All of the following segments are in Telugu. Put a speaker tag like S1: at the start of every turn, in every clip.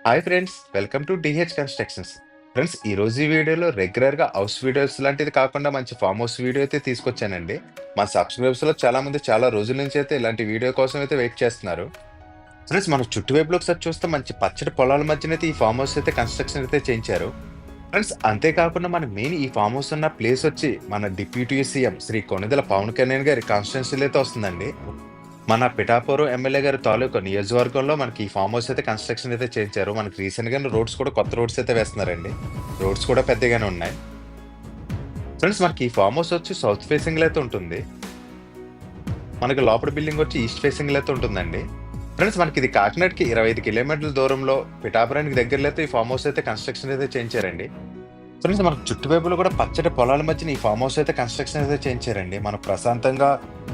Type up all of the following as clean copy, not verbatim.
S1: Hi friends, welcome to DH constructions. Friends, ఈ రోజు ఈ వీడియోలో రెగ్యులర్గా హౌస్ వీడియోస్ లాంటిది కాకుండా మంచి ఫామ్ హౌస్ వీడియో అయితే తీసుకొచ్చానండి. మా సబ్స్క్రైబర్స్లో చాలా మంది చాలా రోజుల నుంచి అయితే ఇలాంటి వీడియో కోసం అయితే వెయిట్ చేస్తున్నారు. ఫ్రెండ్స్, మన చుట్టువైపులో ఒకసారి చూస్తే మంచి పచ్చడి పొలాల మధ్యన అయితే ఈ ఫామ్ హౌస్ అయితే కన్స్ట్రక్షన్ అయితే చేయించారు. ఫ్రెండ్స్, అంతేకాకుండా మన మెయిన్ ఈ ఫామ్ హౌస్ ఉన్న ప్లేస్ వచ్చి మన డిప్యూటీ సీఎం శ్రీ కొణిదెల పవన్ కళ్యాణ్ గారి కాన్స్టిట్యున్సీలో అయితే వస్తుందండి. మన పిఠాపురం ఎమ్మెల్యే గారి తాలూకా నియోజకవర్గంలో మనకి ఈ ఫామ్ హౌస్ అయితే కన్స్ట్రక్షన్ అయితే చేయించారు. మనకి రీసెంట్ గా రోడ్స్ కూడా కొత్త రోడ్స్ అయితే వేస్తున్నారండి. రోడ్స్ కూడా పెద్దగానే ఉన్నాయి. ఫ్రెండ్స్, మనకి ఈ ఫామ్ హౌస్ వచ్చి సౌత్ ఫేసింగ్ లో అయితే ఉంటుంది. మనకి లోపల బిల్డింగ్ వచ్చి ఈస్ట్ ఫేసింగ్ లో అయితే ఉంటుందండి. ఫ్రెండ్స్, మనకి ఇది కాకినాడకి 25 కిలోమీటర్ల దూరంలో పిఠాపురానికి దగ్గరలో అయితే ఈ ఫామ్ హౌస్ అయితే కన్స్ట్రక్షన్ అయితే చేయించారండి. ఫ్రెండ్స్, మనకు చుట్టువైపులో కూడా పచ్చటి పొలాల మధ్యన ఈ ఫామ్ హౌస్ అయితే కన్స్ట్రక్షన్ అయితే చేయించారండి. మనం ప్రశాంతంగా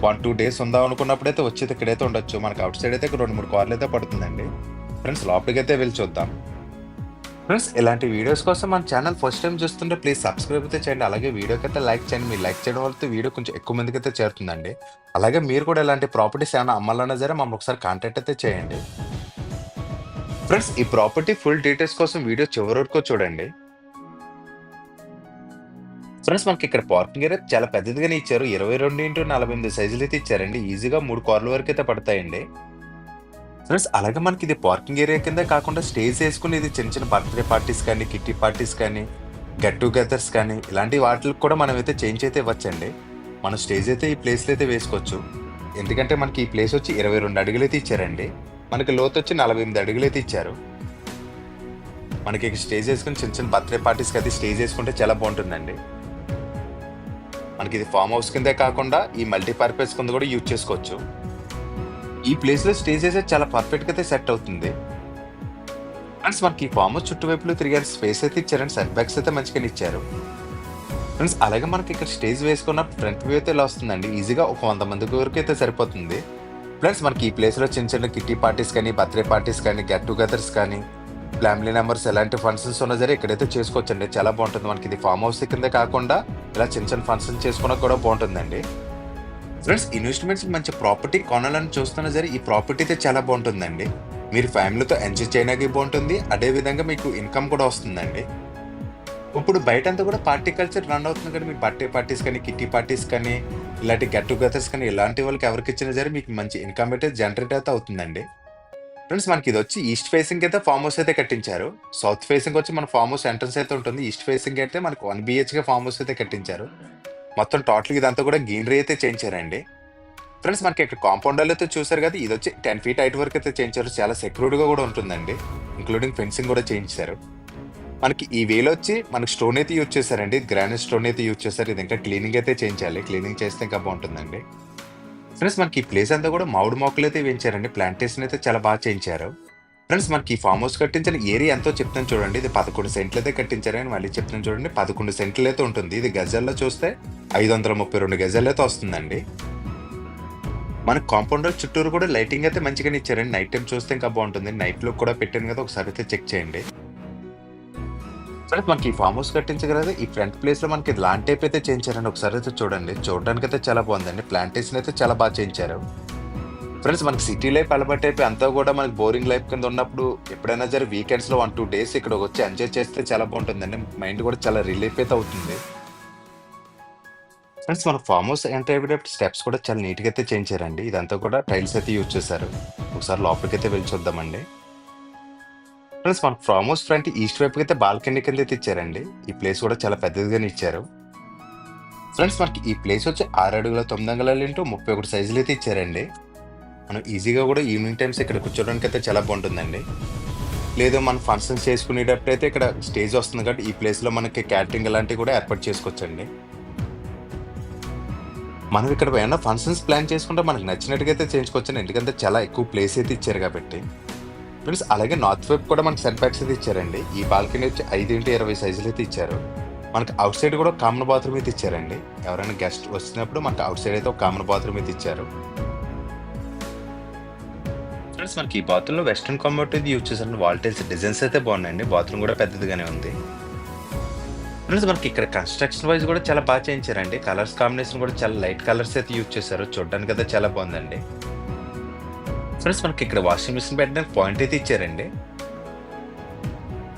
S1: 1-2 డేస్ ఉందాం అనుకున్నప్పుడైతే వచ్చేది ఇక్కడైతే ఉండొచ్చు. మనకు అవుట్ సైడ్ అయితే 2-3 కార్లు అయితే పడుతుందండి. ఫ్రెండ్స్, లోపలికి అయితే వెళ్ళి చూద్దాం. ఫ్రెండ్స్, ఇలాంటి వీడియోస్ కోసం మన ఛానల్ ఫస్ట్ టైం చూస్తుంటే ప్లీజ్ సబ్స్క్రైబ్ అయితే చేయండి. అలాగే వీడియోకి అయితే లైక్ చేయండి. మీరు లైక్ చేయడం వల్ల వీడియో కొంచెం ఎక్కువ మందికి అయితే చేరుతుందండి. అలాగే మీరు కూడా ఇలాంటి ప్రాపర్టీస్ ఏమైనా అమ్మాలన్నా సరే మమ్మల్ని ఒకసారి కాంటాక్ట్ అయితే చేయండి. ఫ్రెండ్స్, ఈ ప్రాపర్టీ ఫుల్ డీటెయిల్స్ కోసం వీడియో చివరి వరకు చూడండి. ఫ్రెండ్స్, మనకి ఇక్కడ పార్కింగ్ ఏరియా చాలా పెద్దదిగానే ఇచ్చారు. 22x48 సైజులు అయితే ఇచ్చారండి. ఈజీగా 3 కార్ల వరకు అయితే పడతాయండి. ఫ్రెండ్స్, అలాగే మనకి ఇది పార్కింగ్ ఏరియా కింద కాకుండా స్టేజ్ వేసుకుని ఇది చిన్న చిన్న బర్త్డే పార్టీస్ కానీ, కిట్టి పార్టీస్ కానీ, గెట్ టుగెదర్స్ కానీ ఇలాంటి వాటికి కూడా మనం అయితే చేంజ్ అయితే ఇవ్వచ్చండి. మన స్టేజ్ అయితే ఈ ప్లేస్లో అయితే వేసుకోవచ్చు. ఎందుకంటే మనకి ఈ ప్లేస్ వచ్చి 22 అడుగులు అయితే ఇచ్చారండి. మనకి లోతు వచ్చి 48 అడుగులు అయితే ఇచ్చారు. మనకి స్టేజ్ వేసుకుని చిన్న చిన్న బర్త్డే పార్టీస్కి అయితే స్టేజ్ వేసుకుంటే చాలా బాగుంటుందండి. మనకి ఇది ఫామ్ హౌస్ కిందే కాకుండా ఈ మల్టీపర్పస్ కింద కూడా యూజ్ చేసుకోవచ్చు. ఈ ప్లేస్ లో స్టే చేసే చాలా పర్ఫెక్ట్ గా అయితే సెట్ అవుతుంది. ఫ్రెండ్స్, మనకి ఈ ఫామ్ హౌస్ చుట్టువైపులు తిరిగే స్పేస్ అయితే ఇచ్చారండి. సెట్ బ్యాక్స్ అయితే మంచిగా ఇచ్చారు. ఫ్రెండ్స్, అలాగే మనకి ఇక్కడ స్టేజ్ వేసుకున్న ఫ్రంట్ వ్యూ అయితే ఇలా వస్తుందండి. ఈజీగా ఒక 100 మంది వరకు అయితే సరిపోతుంది. ప్లస్ మనకి ఈ ప్లేస్ లో చిన్న చిన్న కిట్టి పార్టీస్ కానీ, బర్త్డే పార్టీస్ కానీ, గెట్ టుగెదర్స్ కానీ, ఫ్యామిలీ మెంబర్స్ ఎలాంటి ఫంక్షన్స్ ఉన్నా సరే ఇక్కడైతే చేసుకోవచ్చండి. చాలా బాగుంటుంది. మనకి ఇది ఫామ్ హౌస్ కింద కాకుండా ఇలా చిన్న చిన్న ఫంక్షన్ చేసుకోవడానికి కూడా బాగుంటుందండి. ఫ్రెండ్స్, ఇన్వెస్ట్మెంట్స్ మంచి ప్రాపర్టీ కొనాలని చూస్తున్నా సరే ఈ ప్రాపర్టీ అయితే చాలా బాగుంటుందండి. మీరు ఫ్యామిలీతో ఎంజాయ్ చేయడానికి బాగుంటుంది. అదే విధంగా మీకు ఇన్కమ్ కూడా వస్తుందండి. ఇప్పుడు బయటంతా కూడా పార్టీ కల్చర్ రన్ అవుతుంది కదా. మీ బర్త్డే పార్టీస్ కానీ, కిట్టి పార్టీస్ కానీ, ఇలాంటి గెట్ టుగెదర్స్ కానీ ఇలాంటి వాళ్ళకి ఎవరికి ఇచ్చినా సరే మీకు మంచి ఇన్కమ్ అయితే జనరేట్ అయితే అవుతుందండి. ఫ్రెండ్స్, మనకి ఇది వచ్చి ఈస్ట్ ఫేసింగ్ అయితే ఫామ్ హౌస్ అయితే కట్టించారు. సౌత్ ఫేసింగ్ వచ్చి మన ఫామ్ హౌస్ ఎంట్రన్స్ అయితే ఉంటుంది. ఈస్ట్ ఫేసింగ్ అయితే మనకు 1 BHK ఫామ్ హౌస్ అయితే కట్టించారు. మొత్తం టోటల్ ఇదంతా కూడా గ్రీనరీ అయితే చేయించారండి. ఫ్రెండ్స్, మనకి ఇక్కడ కాంపౌండ్ అయితే చూసారు కదా, ఇది వచ్చి 10 feet హైట్ వరకు అయితే చేయించారు. చాలా సెక్యూర్డ్ గా కూడా ఉంటుందండి. ఇంక్లూడింగ్ ఫెన్సింగ్ కూడా చేయించారు. మనకి ఈ వేలో వచ్చి మనకి స్టోన్ అయితే యూజ్ చేశారండి. గ్రానైట్ స్టోన్ అయితే యూజ్ చేశారు. ఇది ఇంకా క్లీనింగ్ అయితే చేయించాలి. క్లీనింగ్ చేస్తే ఇంకా బాగుంటుందండి. ఫ్రెండ్స్, మనకి ఈ ప్లేస్ అంతా కూడా మామిడి మొక్కలు అయితే వేయించారండి. ప్లాంటేషన్ అయితే చాలా బాగా చేయించారు. ఫ్రెండ్స్, మనకి ఈ ఫామ్ హౌస్ కట్టించిన ఏరియా ఎంతో చెప్తాను చూడండి. ఇది 11 సెంట్లు అయితే కట్టించారని మళ్ళీ చెప్తాను చూడండి. 11 సెంట్లు అయితే ఉంటుంది. ఇది గజాల్లో చూస్తే 532 గజాలు అయితే వస్తుందండి. మన కాంపౌండ్ చుట్టూరు కూడా లైటింగ్ అయితే మంచిగానే ఇచ్చారండి. నైట్ టైం చూస్తే ఇంకా బాగుంటుంది. నైట్ లో కూడా పెట్టాను కదా, ఒకసారి అయితే చెక్ చేయండి. ఫ్రెండ్స్, మనకి ఈ ఫామ్ హౌస్ కట్టించగలదు. ఈ ఫ్రంట్ ప్లేస్ లో మనకి లాన్ టైప్ అయితే చేయించారండి. ఒకసారి అయితే చూడండి. చూడడానికి అయితే చాలా బాగుందండి. ప్లాంటేషన్ అయితే చాలా బాగా చేయించారు. ఫ్రెండ్స్, మనకి సిటీ లైఫ్ అలవాటు అయిపోయి అంతా కూడా మనకి బోరింగ్ లైఫ్ కింద ఉన్నప్పుడు ఎప్పుడైనా సరే వీకెండ్స్ లో 1-2 డేస్ ఇక్కడ వచ్చి ఎంజాయ్ చేస్తే చాలా బాగుంటుందండి. మైండ్ కూడా చాలా రిలీఫ్ అయితే అవుతుంది. ఫ్రెండ్స్, మన ఫామ్ హౌస్ ఎంటర్ అయ్యేటప్పుడు స్టెప్స్ కూడా చాలా నీట్ గా అయితే చేయించారండి. ఇదంతా కూడా టైల్స్ అయితే యూజ్ చేశారు. ఒకసారి లోపలికి అయితే వెళ్ళి చూద్దామండి. ఫ్రెండ్స్, మన ఫామ్ హౌస్ ఫ్రంట్ ఈస్ట్ వైపుకి అయితే బాల్కనీ కింద అయితే ఇచ్చారండి. ఈ ప్లేస్ కూడా చాలా పెద్దదిగానే ఇచ్చారు. ఫ్రెండ్స్, మనకి ఈ ప్లేస్ వచ్చి 6 అడుగుల 9 అంగుళాలు ఇంటూ 31 సైజులు అయితే ఇచ్చారండి. మనం ఈజీగా కూడా ఈవినింగ్ టైమ్స్ ఇక్కడ కూర్చోడానికి అయితే చాలా బాగుంటుందండి. లేదు మనం ఫంక్షన్స్ చేసుకునేటప్పుడు అయితే ఇక్కడ స్టేజ్ వస్తుంది కాబట్టి ఈ ప్లేస్ లో మనకి క్యాటరింగ్ అలాంటివి కూడా ఏర్పాటు చేసుకోవచ్చండి. మనం ఇక్కడ ఏమైనా ఫంక్షన్స్ ప్లాన్ చేసుకుంటే మనకి నచ్చినట్టుగా అయితే చేయించుకోవచ్చండి. ఎందుకంటే చాలా ఎక్కువ ప్లేస్ అయితే ఇచ్చారు కాబట్టి. ప్లస్ అలాగే నార్త్ వైపు కూడా మనకి సెట్ బ్యాక్స్ అయితే ఇచ్చారండి. ఈ బాల్కనీ వచ్చి 5x20 సైజులు అయితే ఇచ్చారు. మనకి అవుట్ సైడ్ కూడా కామన్ బాత్రూమ్ అయితే ఇచ్చారండి. ఎవరైనా గెస్ట్ వచ్చినప్పుడు మనకి అవుట్ సైడ్ అయితే ఒక కామన్ బాత్రూమ్ అయితే ఇచ్చారు. ఫ్రెండ్స్, మనకి ఈ బాత్రూమ్ లో వెస్ట్రన్ కంఫర్ట్ ఇది యూజ్ చేశారు. వాల్టేజ్ డిజైన్స్ అయితే బాగున్నాయండి. బాత్రూమ్ కూడా పెద్దదిగానే ఉంది. ఫ్రెండ్స్, మనకి ఇక్కడ కన్స్ట్రక్షన్ వైజ్ కూడా చాలా బాగా చేయించారండి. కలర్స్ కాంబినేషన్ కూడా చాలా లైట్ కలర్స్ అయితే యూజ్ చేశారు. చూడడానికి అయితే చాలా బాగుందండి. ఫ్రెండ్స్, మనకి ఇక్కడ వాషింగ్ మిషన్ పెట్టడానికి పాయింట్ అయితే ఇచ్చారండి.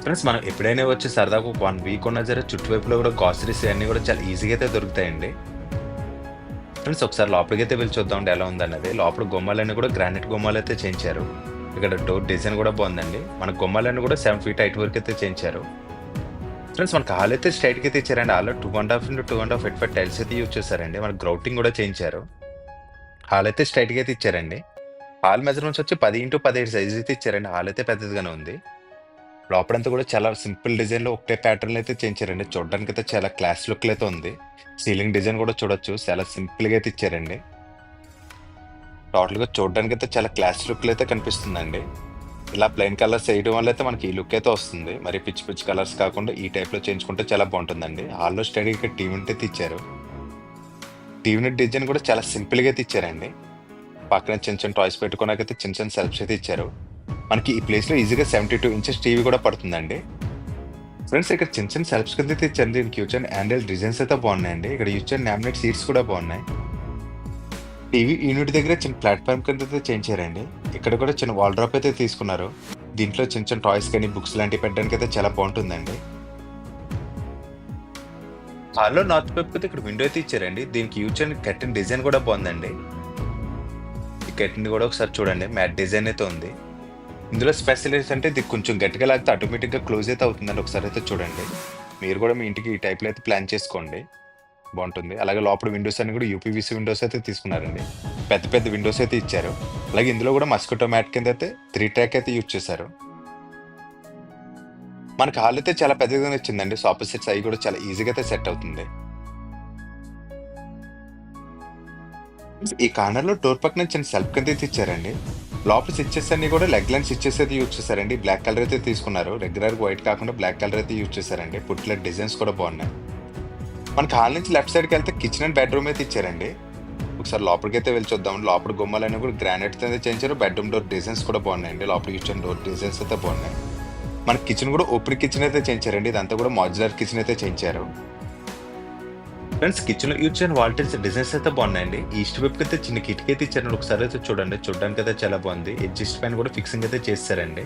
S1: ఫ్రెండ్స్ మనం ఎప్పుడైనా వచ్చి సరదాగా ఒక 1 వీక్ ఉన్నా సరే చుట్టువైపులో కూడా గ్రాసరీస్ అన్నీ కూడా చాలా ఈజీగా అయితే దొరుకుతాయండి. ఫ్రెండ్స్ ఒకసారి లోపలికైతే వెళ్లి చూద్దామండి ఎలా ఉందన్నది. లోపల గుమ్మాలన్నీ కూడా గ్రానైట్ గుమ్మాలైతే చేయించారు. ఇక్కడ డోర్ డిజైన్ కూడా బాగుందండి. మన గుమ్మాలన్నీ కూడా 7 ఫీట్ హైట్ వరకు అయితే చేయించారు. ఫ్రెండ్స్ మనకి హాల్ అయితే స్ట్రైట్‌గా అయితే ఇచ్చారండి. హాల్‌లో 2½ ఇంటూ 2½ ఫీట్ పై టైల్స్ అయితే యూజ్ చేశారండి. మనకి గ్రౌటింగ్ కూడా చేయించారు. హాల్ అయితే స్ట్రైట్‌గా అయితే ఇచ్చారండి. హాల్ మెజర్‌మెంట్స్ వచ్చి 10x15 సైజ్ అయితే ఇచ్చారండి. హాల్ అయితే పెద్దదిగానే ఉంది. లోపలంతా కూడా చాలా సింపుల్ డిజైన్‌లో ఒకటే ప్యాటర్న్‌లో అయితే చేయించారండి. చూడడానికైతే చాలా క్లాస్ లుక్‌లో అయితే ఉంది. సీలింగ్ డిజైన్ కూడా చూడొచ్చు. చాలా సింపుల్‌గా అయితే ఇచ్చారండి. టోటల్‌గా చూడడానికైతే చాలా క్లాస్ లుక్‌లో అయితే కనిపిస్తుందండి. ఇలా ప్లెయిన్ కలర్స్ ఏయడం వల్ల అయితే మనకి ఈ లుక్ అయితే వస్తుంది. మరి పిచ్చి పిచ్చి కలర్స్ కాకుండా ఈ టైప్‌లో చేయించుకుంటే చాలా బాగుంటుందండి. హాల్‌లో స్టడీగా టీవీ యూనిట్ అయితే ఇచ్చారు. టీవీ యూనిట్ డిజైన్ కూడా చాలా సింపుల్‌గా అయితే ఇచ్చారండి. పక్కన చిన్న చిన్న టాయ్స్ పెట్టుకోవడానికైతే చిన్న చిన్న షెల్ఫ్స్ అయితే ఇచ్చారు. మనకి ఈ ప్లేస్‌లో ఈజీగా 72 ఇంచెస్ టీవీ కూడా పడుతుందండి. ఫ్రెండ్స్ ఇక్కడ చిన్న చిన్న షెల్ఫ్స్ కింద అయితే ఇచ్చారు. దీనికి యూజ్ అండ్ హ్యాండిల్ డిజైన్స్ అయితే బాగున్నాయండి. ఇక్కడ యూజ్ అండ్ లామినేట్ సీట్స్ కూడా బాగున్నాయి. టీవీ యూనిట్ దగ్గర చిన్న ప్లాట్‌ఫార్మ్ కింద అయితే చేయించారండి. ఇక్కడ కూడా చిన్న వాల్ డ్రాప్ అయితే తీసుకున్నారు. దీంట్లో చిన్న చిన్న టాయ్స్ కానీ, బుక్స్ లాంటివి పెట్టడానికైతే చాలా బాగుంటుందండి. హాల్‌లో నార్త్ వైపుకైతే ఇక్కడ విండో అయితే ఇచ్చారండి. దీనికి యూజ్ అండ్ కర్టెన్ డిజైన్ కూడా బాగుందండి. ఈ కర్టెన్ కూడా ఒకసారి చూడండి. మ్యాట్ డిజైన్ అయితే ఉంది. ఇందులో స్పెషలిస్ట్ అంటే ఇది కొంచెం గట్టిగా లాగితే ఆటోమేటిక్‌గా క్లోజ్ అయితే అవుతుందండి. ఒకసారి అయితే చూడండి. మీరు కూడా మీ ఇంటికి ఈ టైప్‌లో అయితే ప్లాన్ చేసుకోండి. బాగుంటుంది. అలాగే లోపల విండోస్ అన్ని కూడా యూపీవీసీ విండోస్ అయితే తీసుకున్నారండి. పెద్ద పెద్ద విండోస్ అయితే ఇచ్చారు. అలాగే ఇందులో కూడా మస్కిటో మ్యాట్ కింద అయితే 3 ట్రాక్ అయితే యూజ్ చేశారు. మనకి హాల్ అయితే చాలా పెద్దగానే వచ్చిందండి. సోఫా సెట్స్ అవి కూడా చాలా ఈజీగా అయితే సెట్ అవుతుంది. ఈ కార్నర్‌లో డోర్ పక్కన చిన్న సెల్ఫ్ కింద అయితే ఇచ్చారండి. లోపల స్విచెస్ అన్ని కూడా లెగ్ లైన్ స్విచెస్ అయితే యూజ్ చేశారండి. బ్లాక్ కలర్ అయితే తీసుకున్నారు. రెగ్యులర్‌గా వైట్ కాకుండా బ్లాక్ కలర్ అయితే యూజ్ చేశారండి. పుట్లెట్ డిజైన్స్ కూడా బాగున్నాయి. మనకి హాల్ నుంచి లెఫ్ట్ సైడ్‌కి వెళ్తే కిచెన్ అండ్ బెడ్‌రూమ్ అయితే ఇచ్చారండి. ఒకసారి లోపలికైతే వెళ్లి చూద్దాం. లోపల గుమ్మాలన్నీ కూడా గ్రానైట్‌తో అయితే చేయించారు. బెడ్‌రూమ్ డోర్ డిజైన్స్ కూడా బాగున్నాయండి. లోపల కిచెన్ డోర్ డిజైన్స్ అయితే బాగున్నాయి. మనకి కిచెన్ కూడా ఓపెన్ కిచెన్ అయితే చేయించారండి. ఇదంతా కూడా మాడ్యులర్ కిచెన్ అయితే చేయించారు. ఫ్రెండ్స్ కిచెన్‌లో యూజ్ చేయని వాల్ టైల్స్ డిజైన్స్ అయితే బాగున్నాయండి. ఈస్ట్ వైపుకి అయితే చిన్న కిటికీ అయితే ఇచ్చారండి. ఒకసారి అయితే చూడండి. చూడడానికి అయితే చాలా బాగుంది. ఎడ్జస్ట్ పైన కూడా ఫిక్సింగ్ అయితే చేశారండి.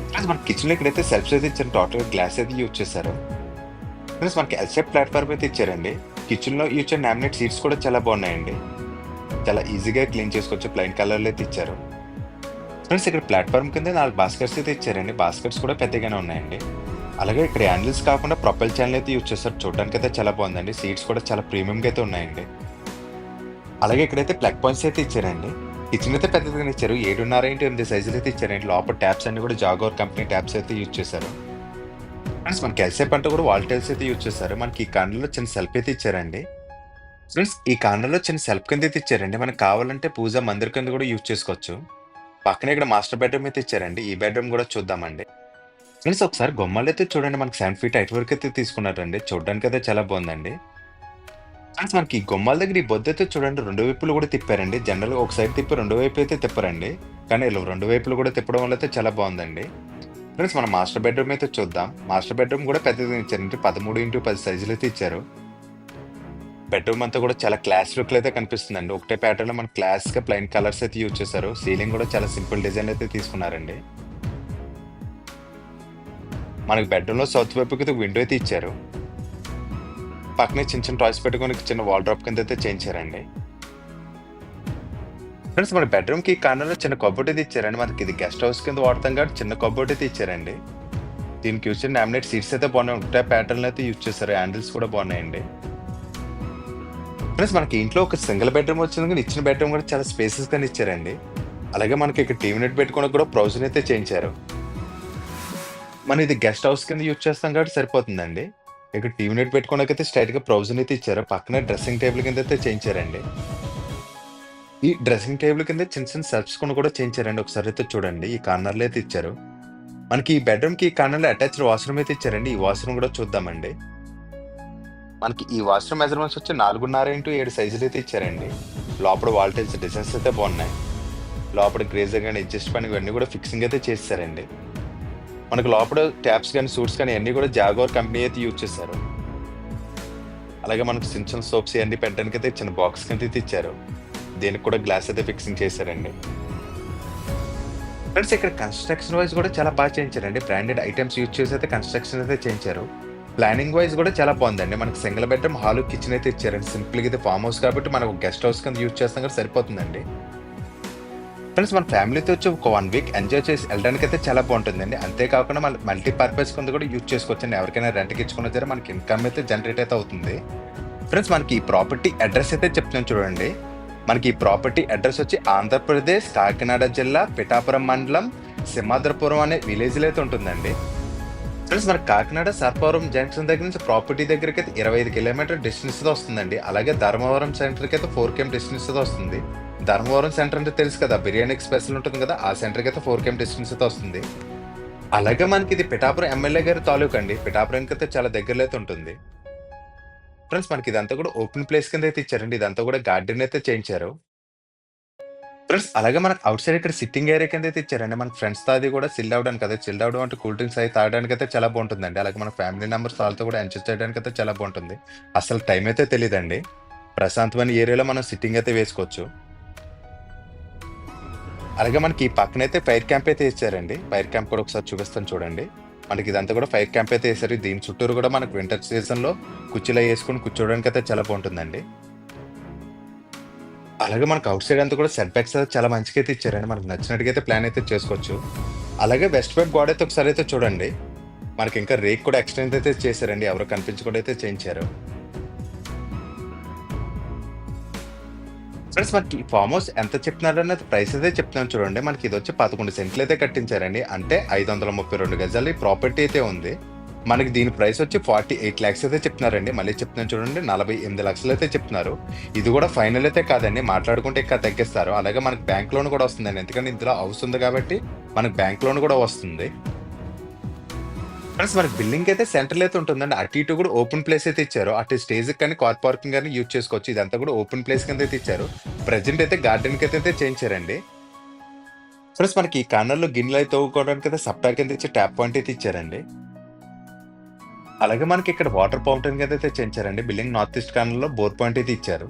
S1: ఫ్రెండ్స్ మన కిచెన్‌లో ఇక్కడైతే సెల్ఫ్స్ అయితే ఇచ్చారు. టోటల్‌గా గ్లాస్ అయితే యూజ్ చేశారు. ఫ్రెండ్స్ మనకి ఎల్ షేప్ ప్లాట్‌ఫార్మ్ అయితే ఇచ్చారండి. కిచెన్‌లో యూజ్ చేయని లామినేట్ సీట్స్ కూడా చాలా బాగున్నాయండి. చాలా ఈజీగా క్లీన్ చేసుకోవచ్చు. ప్లెయిన్ కలర్‌లో అయితే ఇచ్చారు. ఫ్రెండ్స్ ఇక్కడ ప్లాట్‌ఫార్మ్ కింద 4 బాస్కెట్స్ అయితే ఇచ్చారండి. బాస్కెట్స్ కూడా పెద్దగానే ఉన్నాయండి. అలాగే ఇక్కడ హ్యాండిల్స్ కాకుండా ప్రొపెల్ ఛానెల్ అయితే యూజ్ చేస్తారు. చూడడానికైతే చాలా బాగుందండి. సీట్స్ కూడా చాలా ప్రీమియంగా అయితే ఉన్నాయండి. అలాగే ఇక్కడైతే ప్లగ్ పాయింట్స్ అయితే ఇచ్చారండి. కిచెన్ అయితే పెద్దదిగానే ఇచ్చారు. 7.5x8 సైజులు అయితే ఇచ్చారండి. లోపల ట్యాప్స్ అన్ని కూడా జాగోర్ కంపెనీ ట్యాప్స్ అయితే యూజ్ చేశారు. ఫ్రెండ్స్ మనకి ఎల్ షేప్ అంటే కూడా వాల్ టైల్స్ అయితే యూజ్ చేశారు. మనకి ఈ కార్నర్‌లో చిన్న సెల్ఫ్ అయితే ఇచ్చారండి. ఫ్రెండ్స్ ఈ కార్నర్‌లో చిన్న సెల్ఫ్ కింద అయితే ఇచ్చారండి. మనకు కావాలంటే పూజా మందిర్ కింద కూడా యూజ్ చేసుకోవచ్చు. పక్కనే ఇక్కడ మాస్టర్ బెడ్‌రూమ్ అయితే ఇచ్చారండి. ఈ బెడ్‌రూమ్ కూడా చూద్దామండి. ఫ్రెండ్స్ ఒకసారి గుమ్మాలైతే చూడండి. మనకి 7 ఫీట్ హైట్ వరకు అయితే తీసుకున్నారండి. చూడడానికైతే చాలా బాగుందండి. ఫ్రెండ్స్ మనకి ఈ గుమ్మాల దగ్గర ఈ బొద్దైతే చూడండి 2 వైపులు కూడా తిప్పారండి. జనరల్‌గా ఒక సైడ్ తిప్పి 2 వైపు అయితే తిప్పరండి. కానీ ఇలా 2 వైపులు కూడా తిప్పడం వల్ల అయితే చాలా బాగుందండి. ఫ్రెండ్స్ మనం మాస్టర్ బెడ్‌రూమ్ అయితే చూద్దాం. మాస్టర్ బెడ్‌రూమ్ కూడా పెద్దదిగా ఇచ్చారండి. 13x10 సైజులు అయితే ఇచ్చారు. బెడ్‌రూమ్ అంతా కూడా చాలా క్లాస్ లుక్‌లో అయితే కనిపిస్తుందండి. ఒకటే ప్యాటర్న్‌లో మనకి క్లాస్‌గా ప్లెయిన్ కలర్స్ అయితే యూజ్ చేశారు. సీలింగ్ కూడా చాలా సింపుల్ డిజైన్ అయితే తీసుకున్నారండి. మనకి బెడ్‌రూమ్‌లో సౌత్ వైపుకి అయితే విండో అయితే ఇచ్చారు. పక్కనే చిన్న చిన్న టాయ్స్ పెట్టుకోనికి చిన్న వాల్ డ్రాప్ కింద అయితే చేయించారండి. ఫ్రెండ్స్ మన బెడ్‌రూమ్‌కి కార్నర్‌లో చిన్న కబోర్డ్ అయితే ఇచ్చారండి. మనకి ఇది గెస్ట్ హౌస్ కింద వాడతాం కాబట్టి చిన్న కబోర్డ్ అయితే ఇచ్చారండి. దీనికి యూజ్ చేసిన లామినేట్ సీట్స్ అయితే బాగున్నాయి. ఒకటే ప్యాటర్న్‌లో అయితే యూజ్ చేశారు. హ్యాండిల్స్ కూడా బాగున్నాయండి. ఫ్రెండ్స్ మనకి ఇంట్లో ఒక సింగిల్ బెడ్‌రూమ్ వచ్చింది కానీ ఇచ్చిన బెడ్‌రూమ్ కూడా చాలా స్పేసెస్‌గానే ఇచ్చారండి. అలాగే మనకి ఇక్కడ టీవీ యూనిట్ పెట్టుకోవడానికి కూడా ప్రొవిజన్ అయితే చేయించారు. మనం ఇది గెస్ట్ హౌస్ కింద యూజ్ చేస్తాం కాబట్టి సరిపోతుందండి. ఇక్కడ టీవీ యూనిట్ పెట్టుకోవడానికైతే స్ట్రైట్‌గా ప్రొవిజన్ అయితే ఇచ్చారు. పక్కనే డ్రెస్సింగ్ టేబుల్ కింద అయితే చేయించారండి. ఈ డ్రెస్సింగ్ టేబుల్ కింద చిన్న చిన్న షెల్ఫ్స్ కూడా చేయించారండి. ఒకసారి అయితే చూడండి. ఈ కార్నర్‌లో అయితే ఇచ్చారు. మనకి ఈ బెడ్‌రూమ్‌కి ఈ కార్నర్‌లో అటాచ్డ్ వాష్‌రూమ్ అయితే ఇచ్చారండి. ఈ వాష్‌రూమ్ కూడా చూద్దామండి. మనకి ఈ వాష్‌రూమ్ మెజర్‌మెంట్స్ వచ్చి 4.5x7 సైజులు అయితే ఇచ్చారండి. లోపల వాల్ టైల్స్ డిజైన్స్ అయితే బాగున్నాయి. లోపల గ్రేజర్ గాని, అడ్జస్ట్ పని ఇవన్నీ కూడా ఫిక్సింగ్ అయితే చేసేసారండి. మనకు లోపల ట్యాప్స్ గాని, సూట్స్ గాని అన్నీ కూడా జాగోర్ కంపెనీ అయితే యూజ్ చేశారు. అలాగే మనకు చిన్న చిన్న సోప్స్ ఇవన్నీ పెట్టడానికైతే చిన్న బాక్స్ కింద అయితే ఇచ్చారు. దీనికి కూడా గ్లాస్ అయితే ఫిక్సింగ్ చేశారండి. ఫ్రెండ్స్ ఇక్కడ కన్‌స్ట్రక్షన్ వైస్ గూడా చాలా చేయించారండి. బ్రాండెడ్ ఐటెమ్స్ యూజ్ చేసి అయితే కన్‌స్ట్రక్షన్ అయితే చేయించారు. ప్లానింగ్ వైస్ గూడా చాలా బావుందండి. మనకి సింగిల్ బెడ్‌రూమ్, హాలు, కిచెన్ అయితే ఇచ్చారండి. సింపుల్‌గా ఇది ఫార్మ్ హౌస్ కాబట్టి మనం గెస్ట్ హౌస్ కింద యూజ్ చేస్తాం కాబట్టి సరిపోతుందండి. ఫ్రెండ్స్ మన ఫ్యామిలీతో వచ్చి ఒక 1 వీక్ ఎంజాయ్ చేసి ఎళ్ళడానికైతే చాలా బావుంటుందండి. అంతే కాకుండా మల్టీ పర్పస్ కింద కూడా యూజ్ చేసుకోవచ్చండి. ఎవరికైనా రెంట్‌కి ఇచ్చుకున్నా సరే మనకి ఇన్‌కమ్ అయితే జనరేట్ అయితే అవుతుంది. ఫ్రెండ్స్ మనకి ఈ ప్రాపర్టీ అడ్రెస్ అయితే చెప్తున్నాను చూడండి. మనకి ఈ ప్రాపర్టీ అడ్రెస్ వచ్చి ఆంధ్రప్రదేశ్, కాకినాడ జిల్లా, పిఠాపురం మండలం, సింహాద్రిపురం అనే విలేజ్‌లో అయితే ఉంటుందండి. ఫ్రెండ్స్ మనకి కాకినాడ సర్పవరం జంక్షన్ దగ్గర నుంచి ప్రాపర్టీ దగ్గరికైతే 25 కిలోమీటర్ డిస్టెన్స్‌లో వస్తుందండి. అలాగే ధర్మవరం సెంటర్‌కైతే 4 కిమ్ డిస్టెన్స్‌లో వస్తుంది. ధర్మవరం సెంటర్ అంటే తెలుసు కదా! బిర్యానీకి స్పెషల్ ఉంటుంది కదా! ఆ సెంటర్‌కైతే 4 కిమ్ డిస్టెన్స్‌తో వస్తుంది. అలాగే మనకి ఇది పిఠాపురం ఎమ్మెల్యే గారి తాలూకా అండి. పిఠాపురంకైతే చాలా దగ్గరలో అయితే ఉంటుంది. ఫ్రెండ్స్ మనకి ఇదంతా కూడా ఓపెన్ ప్లేస్ కింద అయితే ఇచ్చారండి. ఇదంతా కూడా గార్డెన్ అయితే చేయించారు. ఫ్రెండ్స్ అలాగే మనకు ఔట్ సైడ్ ఇక్కడ సిట్టింగ్ ఏరియా కింద అయితే ఇచ్చారండి. మనకి ఫ్రెండ్స్‌తో అది కూడా చిల్ అవ్వడానికి అదే చిల్ అవ్వడం అంటే కూల్ డ్రింక్స్ అయి తాగడానికైతే చాలా బావుంటుందండి. అలాగే మన ఫ్యామిలీ మెంబర్స్ వాళ్ళతో కూడా ఎంజాయ్ చేయడానికైతే చాలా బావుంటుంది. అసలు టైం అయితే తెలీదండి. ప్రశాంతమైన ఏరియాలో మనం సిట్టింగ్ అయితే వేసుకోవచ్చు. అలాగే మనకి ఈ పక్కనైతే ఫైర్ క్యాంప్ అయితే ఇచ్చారండి. ఫైర్ క్యాంప్ కూడా ఒకసారి చూపిస్తాను చూడండి. మనకి ఇదంతా కూడా ఫైర్ క్యాంప్ అయితే ఏసారు. దీని చుట్టూరు కూడా మనకు వింటర్ సీజన్‌లో కుర్చీలయి యేసుకొని కూర్చోవడానికైతే చాలా బావుంటుందండి. అలాగే మనకు ఔట్ సైడ్ అంతా కూడా సెట్ బ్యాక్స్ అయితే చాలా మంచిగా అయితే ఇచ్చారండి. మనకు నచ్చినట్టుగా అయితే ప్లాన్ అయితే చేసుకోవచ్చు. అలాగే వెస్ట్ వైపు గోడ అయితే ఒకసారి అయితే చూడండి. మనకి ఇంకా రేక్ కూడా ఎక్స్‌టెండ్ అయితే చేశారండి. ఎవరు కనిపించకుండా అయితే చేయించారు. ఫ్రెండ్స్ మనకి ఈ ఫార్మ్ హౌస్ ఎంత చెప్తున్నారన్నది ప్రైస్ అయితే చెప్తున్నాను చూడండి. మనకి ఇదొచ్చి 11 సెంట్లు అయితే కట్టించారండి. అంటే 532 గజాలు ఈ ప్రాపర్టీ అయితే ఉంది. మనకి దీని ప్రైస్ వచ్చి 48 లాక్స్ అయితే చెప్తున్నారండి. మళ్ళీ చెప్తున్నాను చూడండి 48 లక్షలు అయితే చెప్తున్నారు. ఇది కూడా ఫైనల్ అయితే కాదండి. మాట్లాడుకుంటే ఇంకా తగ్గిస్తారు. అలాగే మనకి బ్యాంక్ లోన్ కూడా వస్తుందండి. ఎందుకంటే ఇందులో హౌస్ ఉంది కాబట్టి మనకి బ్యాంక్ లోన్ కూడా వస్తుంది. ఫ్రెండ్స్ మనకి బిల్డింగ్ అయితే సెంటర్‌లో అయితే ఉంటుందండి. అటు ఇటు కూడా ఓపెన్ ప్లేస్ అయితే ఇచ్చారు. అటు స్టేజ్‌కి కానీ, కార్ పార్కింగ్ గాని యూజ్ చేసుకోవచ్చు. ఇదంతా కూడా ఓపెన్ ప్లేస్ కింద అయితే ఇచ్చారు. ప్రెజెంట్ అయితే గార్డెన్‌కి అయితే చేయించారండి. ఫ్రెండ్స్ మనకి ఈ కార్నర్‌లో గిన్నెలు అయి తోముకోవడానికి అయితే సప్లై కింద ఇచ్చే ట్యాప్ పాయింట్ అయితే ఇచ్చారండి. అలాగే మనకి ఇక్కడ వాటర్ ఫౌంటైన్ కింద అయితే చేయించారండి. బిల్డింగ్ నార్త్ ఈస్ట్ కార్నర్‌లో బోర్ పాయింట్ అయితే ఇచ్చారు.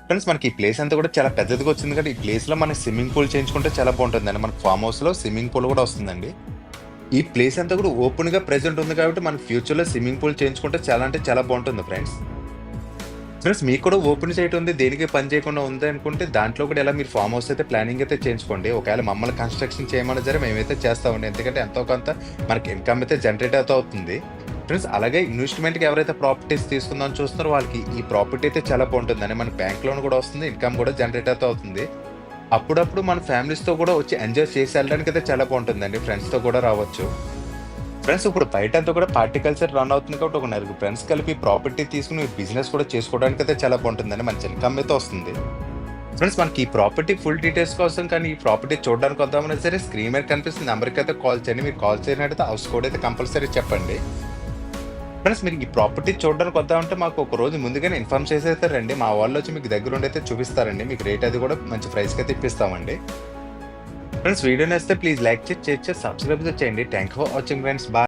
S1: ఫ్రెండ్స్ మనకి ఈ ప్లేస్ అంతా కూడా చాలా పెద్దదిగా వచ్చింది కాబట్టి ఈ ప్లేస్‌లో మనకి స్విమ్మింగ్ పూల్ చేయించుకుంటే చాలా బాగుంటుందండి. మనకి ఫార్మ్ హౌస్‌లో స్విమ్మింగ్ పూల్ కూడా వస్తుందండి. ఈ ప్లేస్ అంతా కూడా ఓపెన్‌గా ప్రెజెంట్ ఉంది కాబట్టి మనకి ఫ్యూచర్‌లో స్విమ్మింగ్ పూల్ చేయించుకుంటే చాలా అంటే చాలా బాగుంటుంది ఫ్రెండ్స్. ఫ్రెండ్స్ మీకు కూడా ఓపెన్ సైట్ ఉంది. దేనికి పని చేయకుండా ఉంది అనుకుంటే దాంట్లో కూడా ఇలా మీరు ఫార్మ్ హౌస్ అయితే ప్లానింగ్ అయితే చేయించుకోండి. ఒకవేళ మమ్మల్ని కన్‌స్ట్రక్షన్ చేయమన్నా సరే మేమైతే చేస్తామండి. ఎందుకంటే ఎంతో కొంత మనకి ఇన్‌కమ్ అయితే జనరేట్ అయితే అవుతుంది. ఫ్రెండ్స్ అలాగే ఇన్వెస్ట్‌మెంట్‌కి ఎవరైతే ప్రాపర్టీస్ తీసుకుందామని చూస్తున్నారో వాళ్ళకి ఈ ప్రాపర్టీ అయితే చాలా బాగుంటుందండి. మనకి బ్యాంక్ లోన్ కూడా వస్తుంది. ఇన్‌కమ్ కూడా జనరేట్ అయితే అవుతుంది. అప్పుడప్పుడు మన ఫ్యామిలీస్‌తో కూడా వచ్చి ఎంజాయ్ చేసి వెళ్ళడానికైతే చాలా బాగుంటుందండి. ఫ్రెండ్స్‌తో కూడా రావచ్చు. ఫ్రెండ్స్ ఇప్పుడు బయటంతా కూడా పార్టీ కల్చర్ రన్ అవుతుంది కాబట్టి ఒక నలుగురు ఫ్రెండ్స్ కలిపి ప్రాపర్టీ తీసుకుని బిజినెస్ కూడా చేసుకోవడానికైతే చాలా బాగుంటుందండి. మంచి ఇన్‌కమ్ అయితే వస్తుంది. ఫ్రెండ్స్ మనకి ఈ ప్రాపర్టీ ఫుల్ డీటెయిల్స్ కోసం కానీ ఈ ప్రాపర్టీ చూడడానికి వద్దామన్నా సరే స్క్రీన్ మీద కనిపిస్తున్న నెంబర్‌కి అయితే కాల్ చేయండి. మీరు కాల్ చేయనట్టయితే హౌస్ కోడ్ అయితే కంపల్సరీ చెప్పండి. ఫ్రెండ్స్ మీరు ఈ ప్రాపర్టీ చూడడానికి వద్దామంటే మాకు ఒక రోజు ముందుగానే ఇన్ఫార్మ్ చేసి రండి. మా వాళ్ళు వచ్చి మీకు దగ్గరుండి అయితే చూపిస్తారండి. మీకు రేట్ అది కూడా మంచి ప్రైస్‌కి అయితే ఇప్పిస్తామండి. ఫ్రెండ్స్ వీడియో నచ్చితే ప్లీజ్ లైక్ చేసి, షేర్ చేసి, సబ్స్క్రైబ్ చేయండి. Thank you for watching friends. Bye.